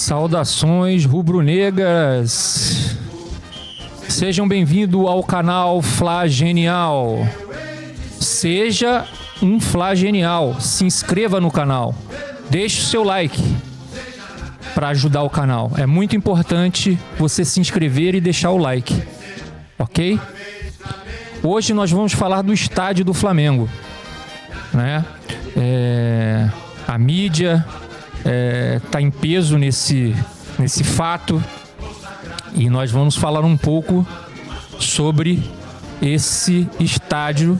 Saudações rubro-negras, sejam bem-vindos ao canal Fla Genial. Seja um Fla Genial, se inscreva no canal, deixe o seu like para ajudar o canal. É muito importante você se inscrever e deixar o like, ok? Hoje nós vamos falar do estádio do Flamengo, né? A mídia tá em peso nesse fato e nós vamos falar um pouco sobre esse estádio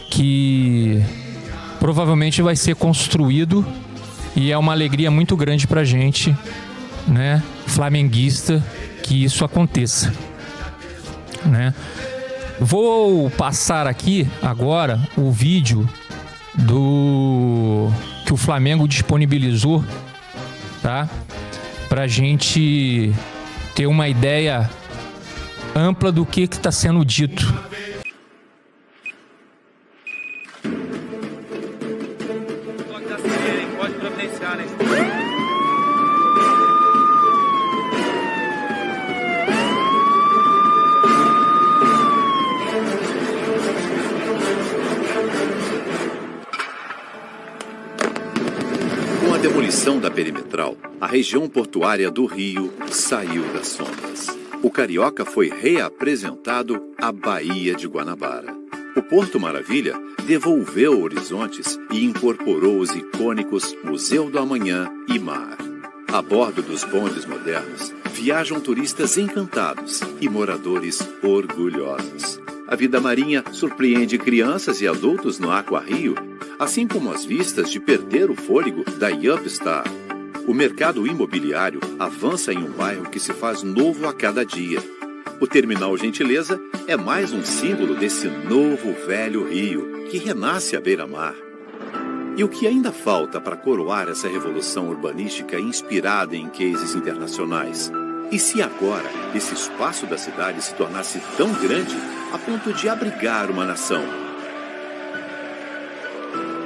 que provavelmente vai ser construído e é uma alegria muito grande pra gente, né, flamenguista, que isso aconteça, né? Vou passar aqui agora o vídeo que o Flamengo disponibilizou, tá? Pra gente ter uma ideia ampla do que está sendo dito. Pode providenciar, né? Com a demolição da perimetral, a região portuária do Rio saiu das sombras. O Carioca foi reapresentado à Baía de Guanabara. O Porto Maravilha devolveu horizontes e incorporou os icônicos Museu do Amanhã e Mar. A bordo dos bondes modernos, viajam turistas encantados e moradores orgulhosos. A vida marinha surpreende crianças e adultos no Aqua Rio, assim como as vistas de perder o fôlego da Yupstar. O mercado imobiliário avança em um bairro que se faz novo a cada dia. O Terminal Gentileza é mais um símbolo desse novo velho Rio, que renasce à beira-mar. E o que ainda falta para coroar essa revolução urbanística inspirada em cases internacionais? E se agora esse espaço da cidade se tornasse tão grande a ponto de abrigar uma nação?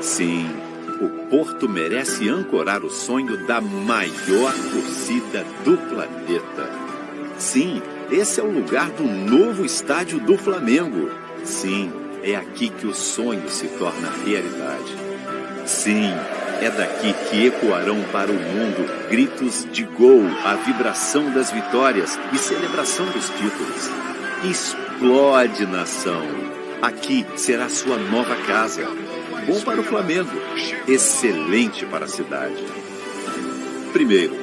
Sim, o Porto merece ancorar o sonho da maior torcida do planeta. Sim, esse é o lugar do novo estádio do Flamengo. Sim, é aqui que o sonho se torna realidade. Sim, é daqui que ecoarão para o mundo gritos de gol, a vibração das vitórias e celebração dos títulos. Explode, nação! Aqui será sua nova casa. Bom para o Flamengo, excelente para a cidade. Primeiro,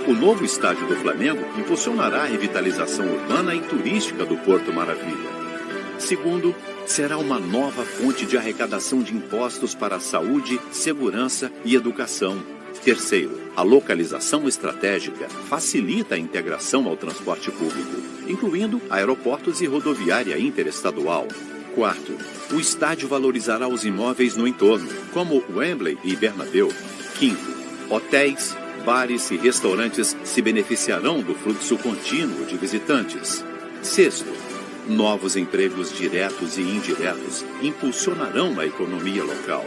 o novo estádio do Flamengo impulsionará a revitalização urbana e turística do Porto Maravilha. Segundo, será uma nova fonte de arrecadação de impostos para a saúde, segurança e educação. Terceiro, a localização estratégica facilita a integração ao transporte público, incluindo aeroportos e rodoviária interestadual. Quarto, o estádio valorizará os imóveis no entorno, como Wembley e Bernabéu. Quinto, hotéis, bares e restaurantes se beneficiarão do fluxo contínuo de visitantes. Sexto, novos empregos diretos e indiretos impulsionarão a economia local.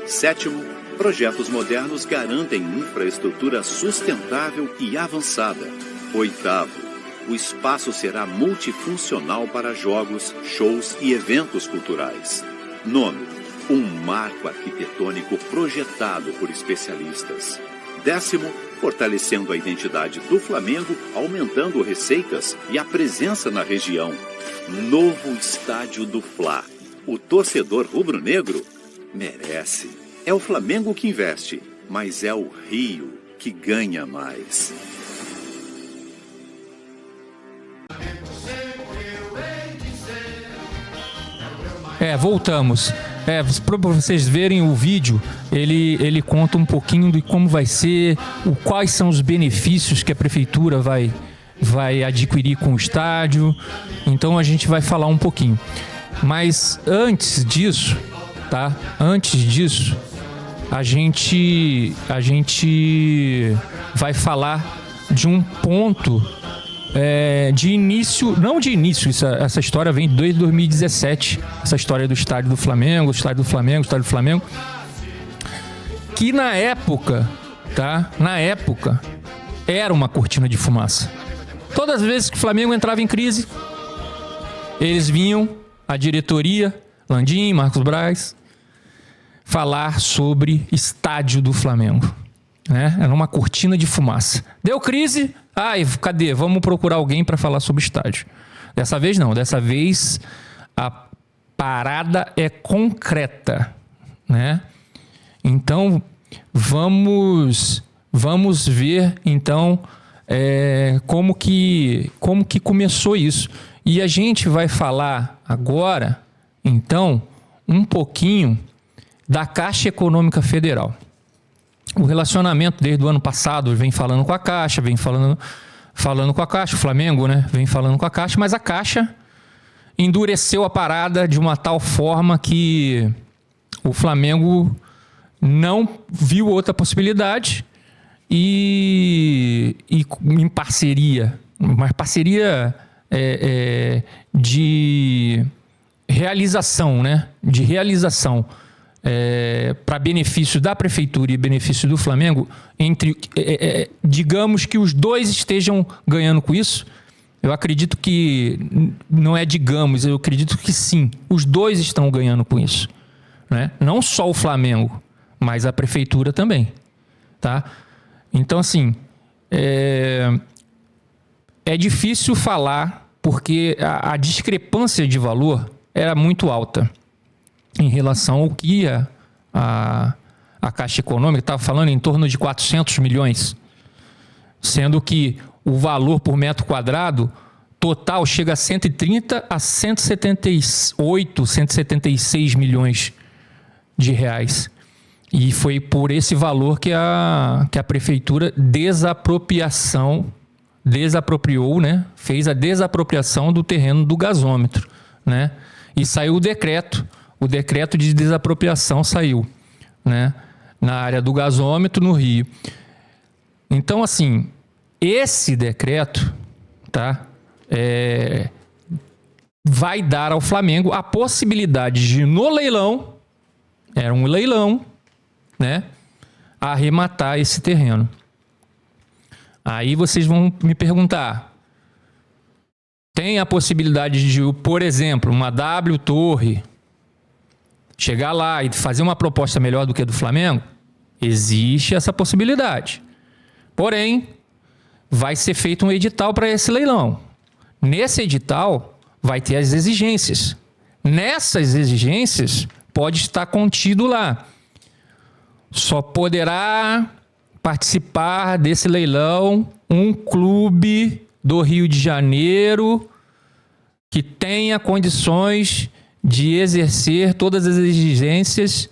Sétimo, projetos modernos garantem infraestrutura sustentável e avançada. Oitavo, o espaço será multifuncional para jogos, shows e eventos culturais. Nono, um marco arquitetônico projetado por especialistas. Décimo, fortalecendo a identidade do Flamengo, aumentando receitas e a presença na região. Novo estádio do Fla. O torcedor rubro-negro merece. É o Flamengo que investe, mas é o Rio que ganha mais. Voltamos. Para vocês verem o vídeo, ele conta um pouquinho de como vai ser, quais são os benefícios que a prefeitura vai adquirir com o estádio. Então a gente vai falar um pouquinho. Mas antes disso, tá? A gente vai falar de um ponto de início, não de início, essa história vem desde 2017, essa história do estádio do Flamengo, que na época, tá? era uma cortina de fumaça. Todas as vezes que o Flamengo entrava em crise, eles vinham, a diretoria, Landim, Marcos Braz, falar sobre estádio do Flamengo. Né? Era uma cortina de fumaça. Deu crise, cadê? Vamos procurar alguém para falar sobre estádio. Dessa vez não, dessa vez a parada é concreta, né? Então vamos ver então como que começou isso. E a gente vai falar agora então um pouquinho da Caixa Econômica Federal. O relacionamento desde o ano passado vem falando com a Caixa, falando com a Caixa, o Flamengo, né? Vem falando com a Caixa, mas a Caixa endureceu a parada de uma tal forma que o Flamengo não viu outra possibilidade e em parceria, uma parceria de realização, né? De realização para benefício da Prefeitura e benefício do Flamengo, digamos que os dois estejam ganhando com isso. Eu acredito que não é digamos, eu acredito que sim, os dois estão ganhando com isso, né? Não só o Flamengo, mas a Prefeitura também, tá? Então, assim, é difícil falar porque a discrepância de valor era muito alta em relação ao que a Caixa Econômica estava falando, em torno de 400 milhões, sendo que o valor por metro quadrado total chega a 130 a 178, 176 milhões de reais. E foi por esse valor que a Prefeitura desapropriou, né? Fez a desapropriação do terreno do gasômetro, né? E saiu o decreto de desapropriação saiu, né? Na área do gasômetro no Rio. Então, assim, esse decreto, tá? Vai dar ao Flamengo a possibilidade de, no leilão, era um leilão, né? Arrematar esse terreno. Aí vocês vão me perguntar, tem a possibilidade de, por exemplo, uma W Torre chegar lá e fazer uma proposta melhor do que a do Flamengo? Existe essa possibilidade. Porém, vai ser feito um edital para esse leilão. Nesse edital, vai ter as exigências. Nessas exigências, pode estar contido lá: só poderá participar desse leilão um clube do Rio de Janeiro que tenha condições de exercer todas as exigências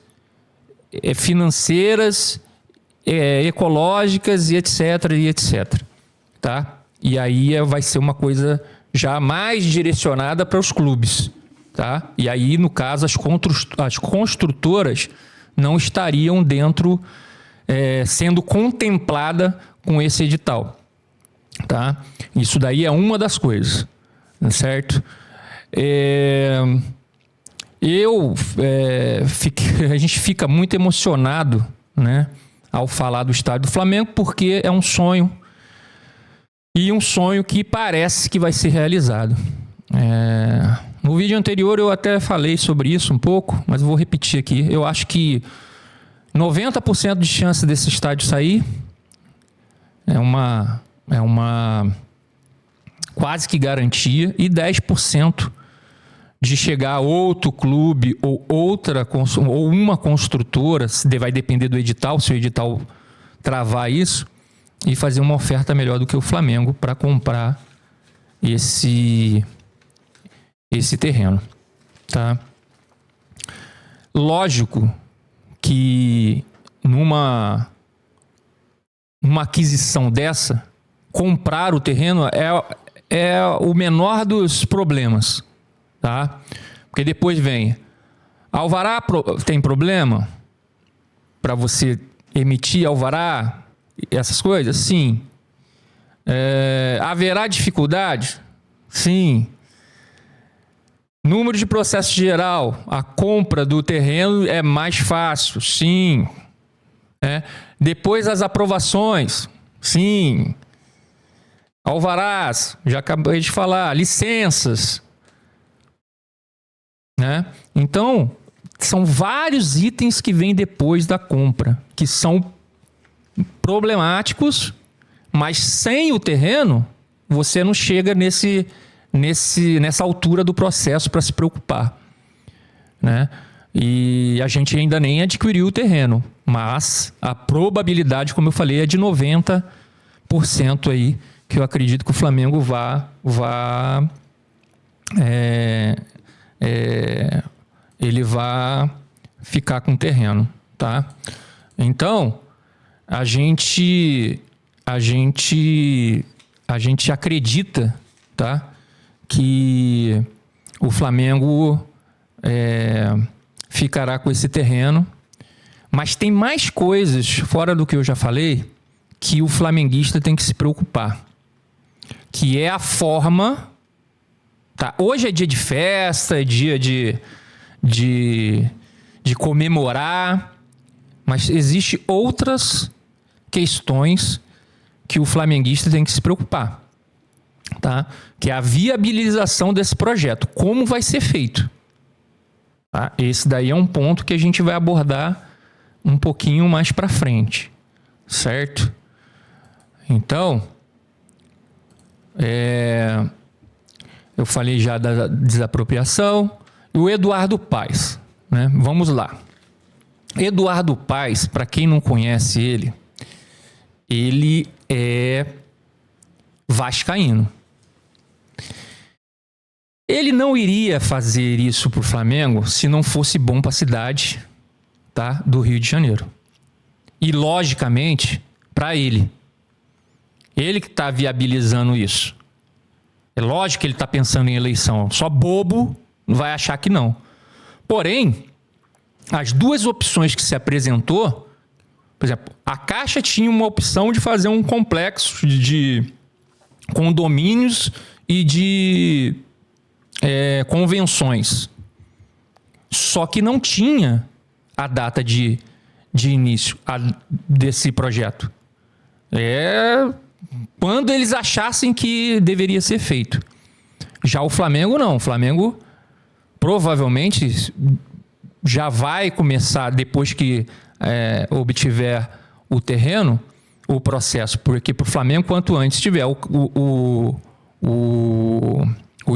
financeiras, ecológicas e etc. Tá? E aí vai ser uma coisa já mais direcionada para os clubes. Tá? E aí, no caso, as construtoras não estariam dentro, sendo contemplada com esse edital. Tá? Isso daí é uma das coisas, certo? A gente fica muito emocionado, né, ao falar do estádio do Flamengo, porque é um sonho, e um sonho que parece que vai ser realizado. No vídeo anterior eu até falei sobre isso um pouco, mas vou repetir aqui. Eu acho que 90% de chance desse estádio sair é uma quase que garantia, e 10% de chegar outro clube ou uma construtora, vai depender do edital, se o edital travar isso, e fazer uma oferta melhor do que o Flamengo para comprar esse terreno. Tá? Lógico que numa aquisição dessa, comprar o terreno é o menor dos problemas. Tá? Porque depois vem alvará, tem problema para você emitir alvará, essas coisas? Sim. Haverá dificuldade? Sim. Número de processo geral, a compra do terreno é mais fácil? Sim. Depois as aprovações? Sim. alvarás, já acabei de falar, licenças, né? Então, são vários itens que vêm depois da compra, que são problemáticos, mas sem o terreno, você não chega nessa altura do processo para se preocupar, né? E a gente ainda nem adquiriu o terreno, mas a probabilidade, como eu falei, é de 90% aí, que eu acredito que o Flamengo ele vai ficar com o terreno, tá? Então, a gente acredita, tá, que o Flamengo ficará com esse terreno, mas tem mais coisas, fora do que eu já falei, que o flamenguista tem que se preocupar, que é a forma, tá? Hoje é dia de festa, é dia de comemorar, mas existem outras questões que o flamenguista tem que se preocupar, tá? Que é a viabilização desse projeto, como vai ser feito, tá? Esse daí é um ponto que a gente vai abordar um pouquinho mais para frente, certo? Então, eu falei já da desapropriação. E o Eduardo Paes, né? Vamos lá. Eduardo Paes, para quem não conhece ele é vascaíno. Ele não iria fazer isso para o Flamengo se não fosse bom para a cidade, tá, do Rio de Janeiro. E, logicamente, para ele. Ele que está viabilizando isso. É lógico que ele está pensando em eleição. Só bobo vai achar que não. Porém, as duas opções que se apresentou, por exemplo, a Caixa tinha uma opção de fazer um complexo de condomínios e de convenções. Só que não tinha a data de início desse projeto. Quando eles achassem que deveria ser feito. Já o Flamengo não. O Flamengo provavelmente já vai começar, depois que obtiver o terreno, o processo. Porque para o Flamengo, quanto antes tiver o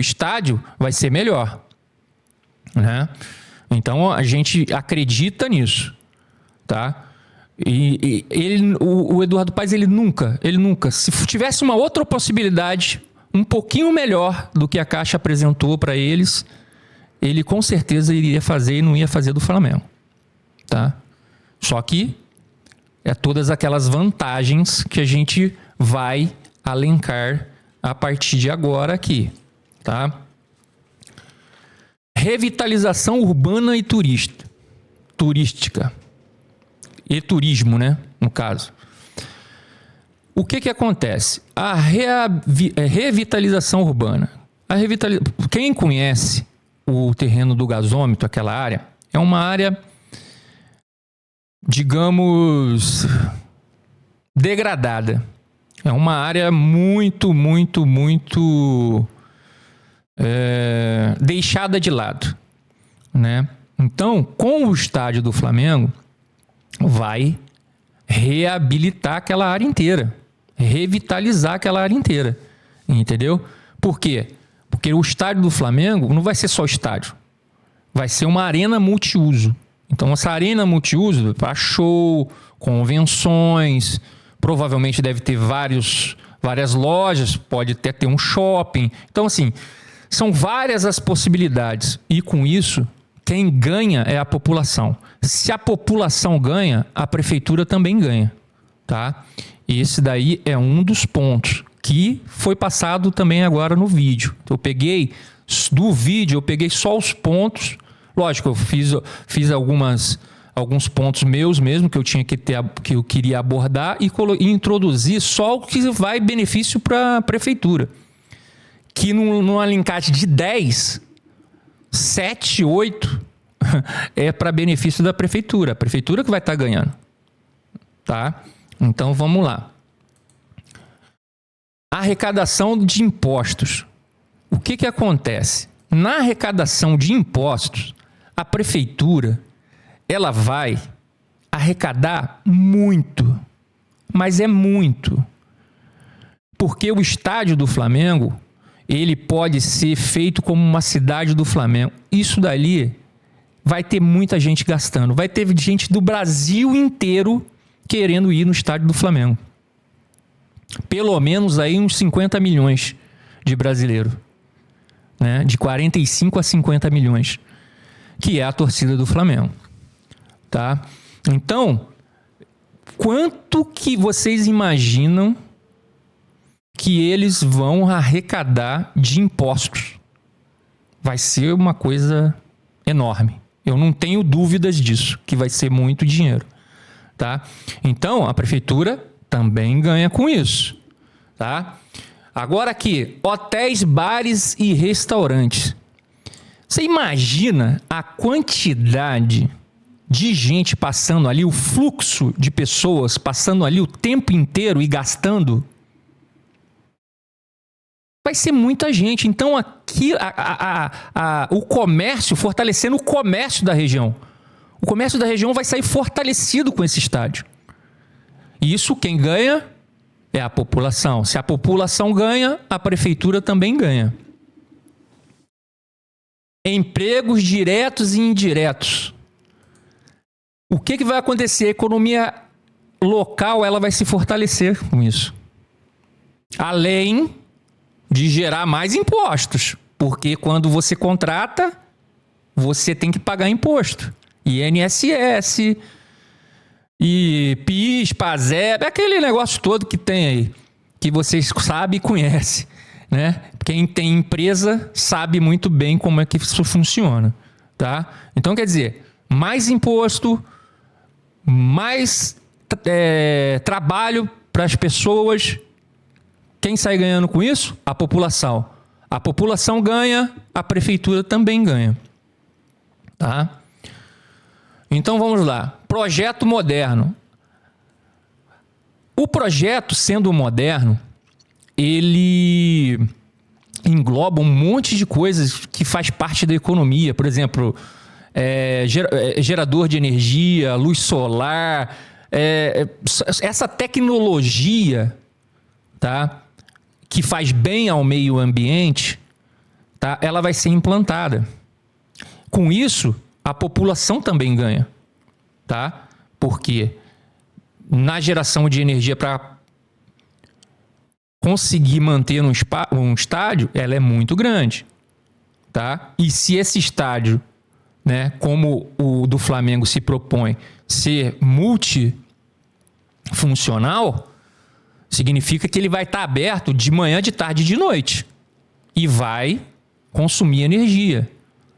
estádio, vai ser melhor, né? Então a gente acredita nisso, tá? E o Eduardo Paes, ele nunca, se tivesse uma outra possibilidade um pouquinho melhor do que a Caixa apresentou para eles, ele com certeza iria fazer e não ia fazer do Flamengo, tá? Só que todas aquelas vantagens que a gente vai elencar a partir de agora aqui, tá? Revitalização urbana e turística. E turismo, né? No caso. O que acontece? A revitalização urbana. Quem conhece o terreno do gasômetro, aquela área, é uma área, digamos, degradada. É uma área muito deixada de lado, né? Então, com o estádio do Flamengo, vai reabilitar aquela área inteira, revitalizar aquela área inteira, entendeu? Por quê? Porque o estádio do Flamengo não vai ser só estádio, vai ser uma arena multiuso. Então, essa arena multiuso para show, convenções, provavelmente deve ter várias lojas, pode até ter um shopping. Então, assim, são várias as possibilidades. E com isso, quem ganha é a população. Se a população ganha, a prefeitura também ganha, tá? E esse daí é um dos pontos que foi passado também agora no vídeo. Eu peguei só os pontos. Lógico, eu fiz alguns pontos meus mesmo que eu tinha que eu queria abordar e introduzir só o que vai benefício para a prefeitura. Que numa linkagem de 10, 7, 8 é para benefício da prefeitura. A prefeitura que vai estar ganhando, tá? Então vamos lá. arrecadação de impostos. O que acontece? Na arrecadação de impostos, a prefeitura ela vai arrecadar muito, mas é muito. Porque o estádio do Flamengo, ele pode ser feito como uma cidade do Flamengo. Isso dali vai ter muita gente gastando. Vai ter gente do Brasil inteiro querendo ir no estádio do Flamengo. Pelo menos aí uns 50 milhões de brasileiros. Né? De 45 a 50 milhões. Que é a torcida do Flamengo. Tá? Então, quanto que vocês imaginam que eles vão arrecadar de impostos? Vai ser uma coisa enorme. Eu não tenho dúvidas disso, que vai ser muito dinheiro. Tá? Então, a prefeitura também ganha com isso. Tá? Agora aqui, hotéis, bares e restaurantes. Você imagina a quantidade de gente passando ali, o fluxo de pessoas passando ali o tempo inteiro e gastando? Vai ser muita gente. Então, aqui o comércio, fortalecendo o comércio da região. O comércio da região vai sair fortalecido com esse estádio. E isso quem ganha é a população. Se a população ganha, a prefeitura também ganha. Empregos diretos e indiretos. O que vai acontecer? A economia local ela vai se fortalecer com isso. Além de gerar mais impostos. Porque quando você contrata, você tem que pagar imposto. INSS, e PIS, PASEB, aquele negócio todo que tem aí, que vocês sabem e conhecem. Né? Quem tem empresa sabe muito bem como é que isso funciona. Tá? Então, quer dizer, mais imposto, mais trabalho para as pessoas. Quem sai ganhando com isso? A população. A população ganha, a prefeitura também ganha. Tá? Então vamos lá. Projeto moderno. O projeto, sendo moderno, ele engloba um monte de coisas que faz parte da economia. Por exemplo, gerador de energia, luz solar, essa tecnologia, tá? Que faz bem ao meio ambiente, tá? Ela vai ser implantada. Com isso, a população também ganha. Tá? Porque na geração de energia para conseguir manter um estádio, ela é muito grande. Tá? E se esse estádio, né, como o do Flamengo se propõe ser multifuncional, significa que ele vai estar aberto de manhã, de tarde e de noite. E vai consumir energia.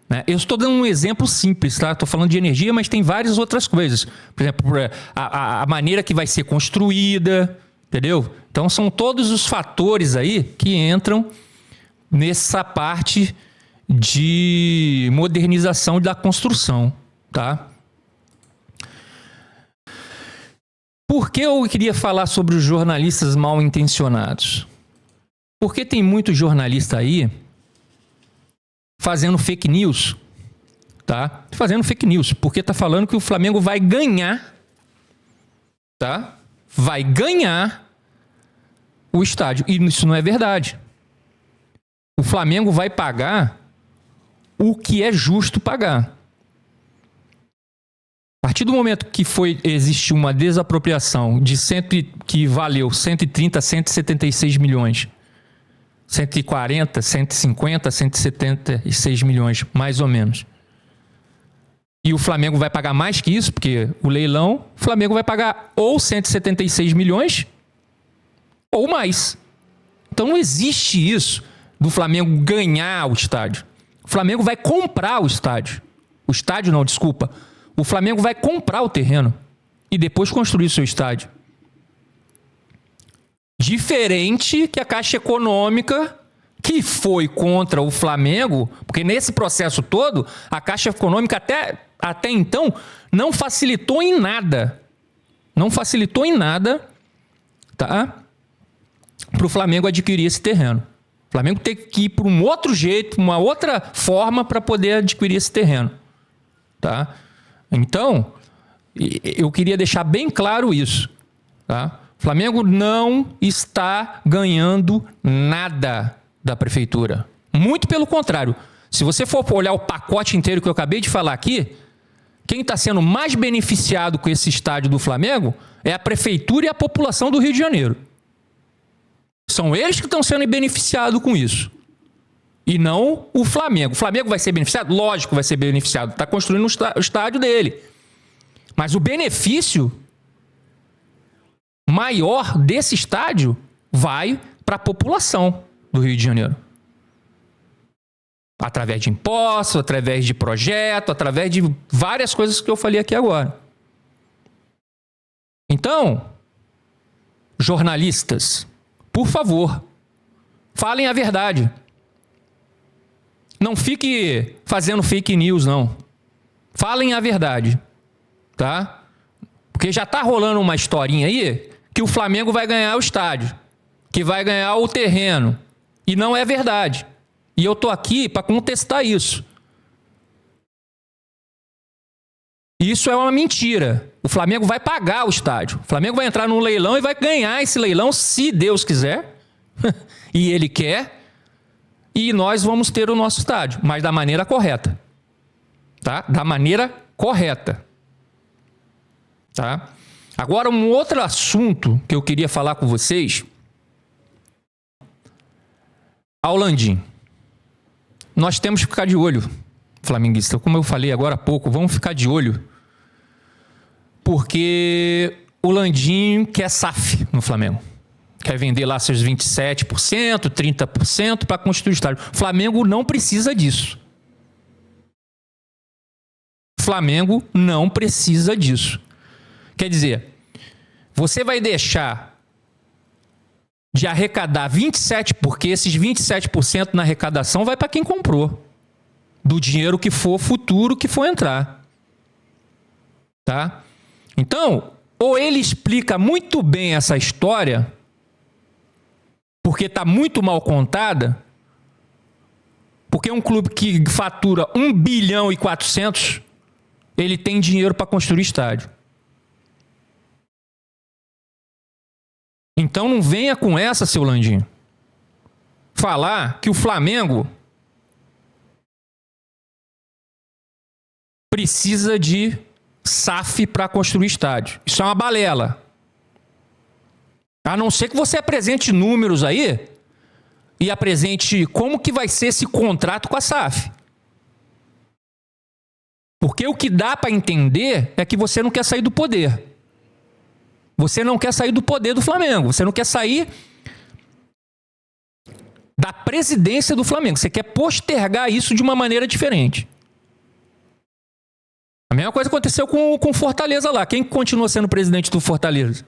Né? Eu estou dando um exemplo simples, tá? Estou falando de energia, mas tem várias outras coisas. Por exemplo, a maneira que vai ser construída, entendeu? Então, são todos os fatores aí que entram nessa parte de modernização da construção, tá? Por que eu queria falar sobre os jornalistas mal intencionados? Porque tem muito jornalista aí fazendo fake news, tá? Fazendo fake news, porque tá falando que o Flamengo vai ganhar, tá? Vai ganhar o estádio. E isso não é verdade. O Flamengo vai pagar o que é justo pagar. A partir do momento que existiu uma desapropriação que valeu 130, 176 milhões, 140, 150, 176 milhões, mais ou menos. E o Flamengo vai pagar mais que isso, porque o leilão, o Flamengo vai pagar ou 176 milhões ou mais. Então não existe isso do Flamengo ganhar o estádio. O Flamengo vai comprar o estádio. O estádio não, desculpa. O Flamengo vai comprar o terreno e depois construir o seu estádio. Diferente que a Caixa Econômica, que foi contra o Flamengo, porque nesse processo todo, a Caixa Econômica até então não facilitou em nada. Não facilitou em nada, tá? para o Flamengo adquirir esse terreno. O Flamengo tem que ir por um outro jeito, uma outra forma para poder adquirir esse terreno. Tá? Então, eu queria deixar bem claro isso. Tá? O Flamengo não está ganhando nada da prefeitura. Muito pelo contrário. Se você for olhar o pacote inteiro que eu acabei de falar aqui, quem está sendo mais beneficiado com esse estádio do Flamengo é a prefeitura e a população do Rio de Janeiro. São eles que estão sendo beneficiados com isso. E não o Flamengo. O Flamengo vai ser beneficiado? Lógico que vai ser beneficiado. Está construindo o estádio dele. Mas o benefício maior desse estádio vai para a população do Rio de Janeiro. Através de impostos, através de projeto, através de várias coisas que eu falei aqui agora. Então, jornalistas, por favor, falem a verdade. Não fique fazendo fake news, não. Falem a verdade, tá? Porque já tá rolando uma historinha aí que o Flamengo vai ganhar o estádio, que vai ganhar o terreno. E não é verdade. E eu tô aqui para contestar isso. Isso é uma mentira. O Flamengo vai pagar o estádio. O Flamengo vai entrar num leilão e vai ganhar esse leilão, se Deus quiser. E ele quer. E nós vamos ter o nosso estádio, mas da maneira correta. Tá? Da maneira correta. Tá? Agora, um outro assunto que eu queria falar com vocês. Ao Landim. Nós temos que ficar de olho, flamenguista. Como eu falei agora há pouco, vamos ficar de olho. Porque o Landim quer SAF no Flamengo. Quer vender lá seus 27%, 30% para construir o estádio. O Flamengo não precisa disso. O Flamengo não precisa disso. Quer dizer, você vai deixar de arrecadar 27%, porque esses 27% na arrecadação vai para quem comprou. Do dinheiro que for futuro, que for entrar. Tá? Então, ou ele explica muito bem essa história, porque está muito mal contada, porque um clube que fatura 1 bilhão e 400, ele tem dinheiro para construir estádio. Então não venha com essa, seu Landim. Falar que o Flamengo precisa de SAF para construir estádio. Isso é uma balela. A não ser que você apresente números aí e apresente como que vai ser esse contrato com a SAF. Porque o que dá para entender é que você não quer sair do poder. Você não quer sair do poder do Flamengo. Você não quer sair da presidência do Flamengo. Você quer postergar isso de uma maneira diferente. A mesma coisa aconteceu com o Fortaleza lá. Quem continua sendo presidente do Fortaleza?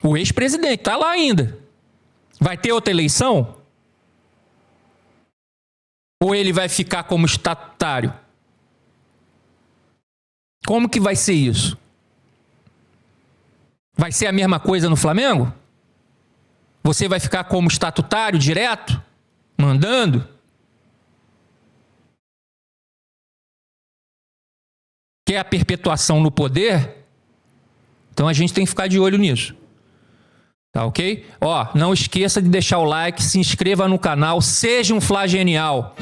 O ex-presidente. Está lá ainda. Vai ter outra eleição? Ou ele vai ficar como estatutário? Como que vai ser isso? Vai ser a mesma coisa no Flamengo? Você vai ficar como estatutário direto? Mandando? Quer a perpetuação no poder? Então a gente tem que ficar de olho nisso. Tá ok? Ó, não esqueça de deixar o like, se inscreva no canal, seja um Flagenial.